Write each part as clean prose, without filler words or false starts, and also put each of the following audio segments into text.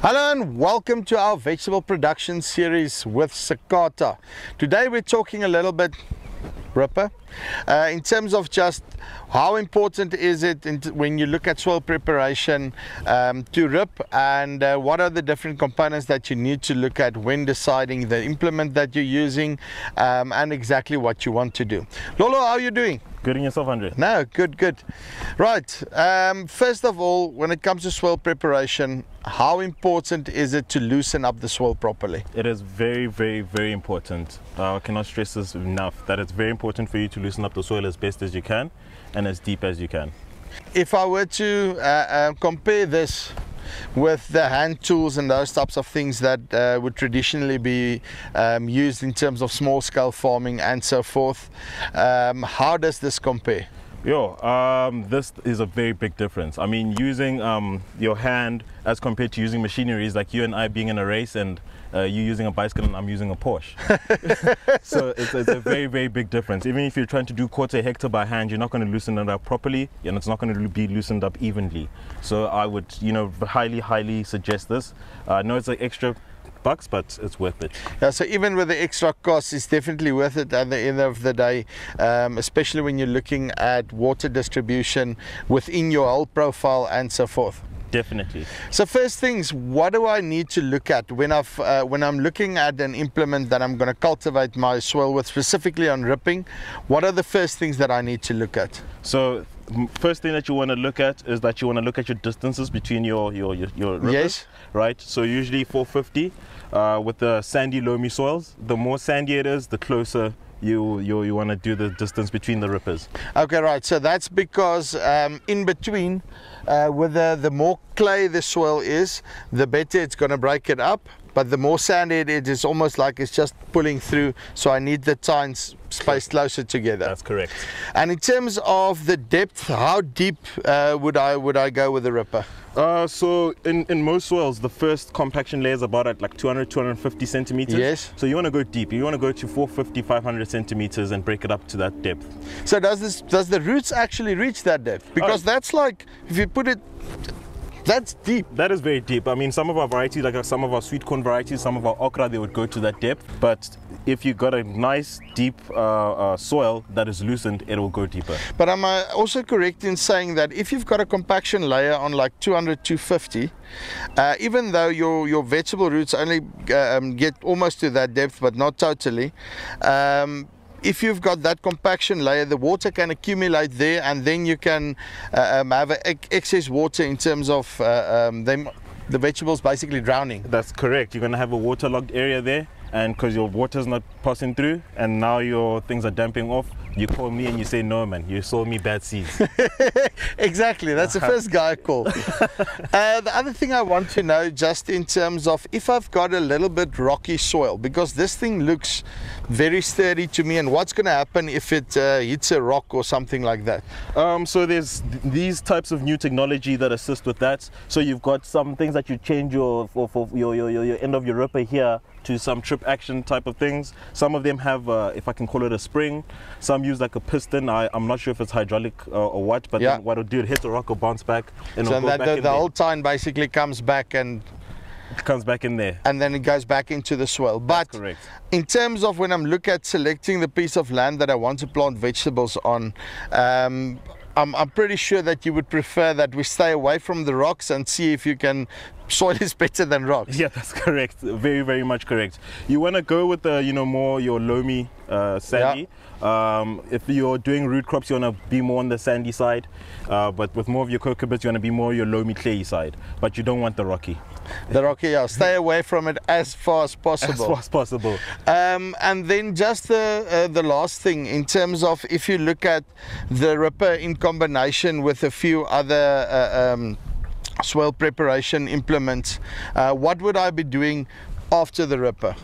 Hello and welcome to our vegetable production series with Sakata. Today we're talking a little bit Ripper in terms of just how important is it when you look at soil preparation to rip, and what are the different components that you need to look at when deciding the implement that you're using, and exactly what you want to do. Lolo, how are you doing? Good, and yourself, Andre? No, good. Right, first of all, when it comes to soil preparation, how important is it to loosen up the soil properly? It is very important. I cannot stress this enough, that it's very important for you to loosen up the soil as best as you can and as deep as you can. If I were to compare this with the hand tools and those types of things that would traditionally be used in terms of small scale farming and so forth, how does this compare? This is a very big difference. I mean, using your hand as compared to using machinery is like you and I being in a race and you using a bicycle and I'm using a Porsche. So it's a very big difference. Even if you're trying to do quarter hectare by hand, you're not going to loosen it up properly, and it's not going to be loosened up evenly. So I would, highly suggest this. I know it's an extra bucks, but it's worth it. Yeah, so even with the extra cost, it's definitely worth it at the end of the day, especially when you're looking at water distribution within your hull profile and so forth. Definitely. So first things, what do I need to look at when I'm looking at an implement that I'm going to cultivate my soil with, specifically on ripping? What are the first things that I need to look at? So first thing that you want to look at is that you want to look at your distances between your rippers. Yes. Right, so usually 450 with the sandy loamy soils. The more sandy it is, the closer you want to do the distance between the rippers. Okay, right, so that's because in between, with the more clay the soil is, the better it's going to break it up. But the more sandy it is, almost like it's just pulling through, so I need the tines spaced closer together. That's correct. And in terms of the depth, how deep would I go with the ripper? So in most soils, the first compaction layer is about at like 200-250 centimeters. Yes. So you want to go deep. You want to go to 450-500 centimeters and break it up to that depth. So does the roots actually reach that depth? Because that's like, if you put it, that's deep. That is very deep. I mean, some of our varieties, like some of our sweet corn varieties, some of our okra, they would go to that depth. But if you got a nice deep soil that is loosened, it will go deeper. But am I also correct in saying that if you've got a compaction layer on like 200-250, even though your vegetable roots only get almost to that depth, but not totally, if you've got that compaction layer, the water can accumulate there, and then you can have excess water in terms of the vegetables basically drowning. That's correct. You're going to have a waterlogged area there, and because your water's not passing through and now your things are damping off, you call me and you say, no man, you sold me bad seeds. Exactly, that's the first guy I call. The other thing I want to know, just in terms of if I've got a little bit rocky soil, because this thing looks very sturdy to me, and what's going to happen if it hits a rock or something like that? So there's these types of new technology that assist with that. So you've got some things that you change for your end of your ripper here to some trip action type of things. Some of them have, if I can call it, a spring. Some use like a piston. I'm not sure if it's hydraulic or what, but then what it'll do, it hit the rock or bounce back, and so it'll go back in the there. whole tine basically comes back and comes back in there, and then it goes back into the soil. But that's correct. In terms of when I'm looking at selecting the piece of land that I want to plant vegetables on, I'm pretty sure that you would prefer that we stay away from the rocks and see if you can, soil is better than rocks. Yeah, that's correct. Very much correct. You want to go with the more your loamy sandy. If you're doing root crops, you want to be more on the sandy side, but with more of your cucumbers, you want to be more your loamy clayy side, but you don't want the rocky. The rocky, stay away from it as far as possible. As far as possible. And then just the last thing, in terms of if you look at the ripper in combination with a few other soil preparation implements, what would I be doing after the ripper?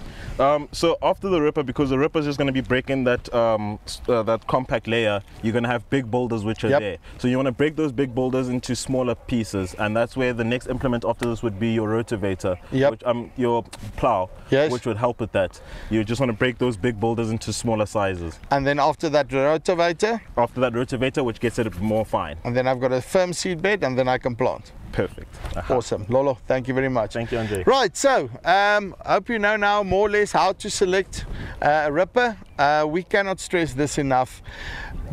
So after the ripper, because the ripper is just going to be breaking that that compact layer, you're going to have big boulders which are there. So you want to break those big boulders into smaller pieces, and that's where the next implement after this would be your rotavator, which, your plow, which would help with that. You just want to break those big boulders into smaller sizes. And then after that rotavator? After that rotavator, which gets it more fine. And then I've got a firm seed bed, and then I can plant. Perfect. Awesome. Lolo, thank you very much. Thank you, Andre. Right, so hope you know now more or less how to select a ripper. We cannot stress this enough.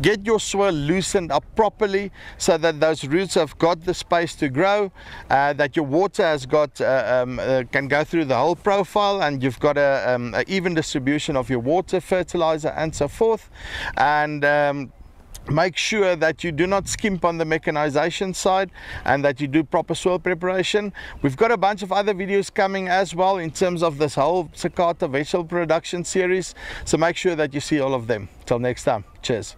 Get your soil loosened up properly so that those roots have got the space to grow, that your water has got can go through the whole profile, and you've got a even distribution of your water, fertilizer, and so forth. And make sure that you do not skimp on the mechanization side, and that you do proper soil preparation. We've got a bunch of other videos coming as well in terms of this whole Sakata vegetable production series, so make sure that you see all of them. Till next time, cheers.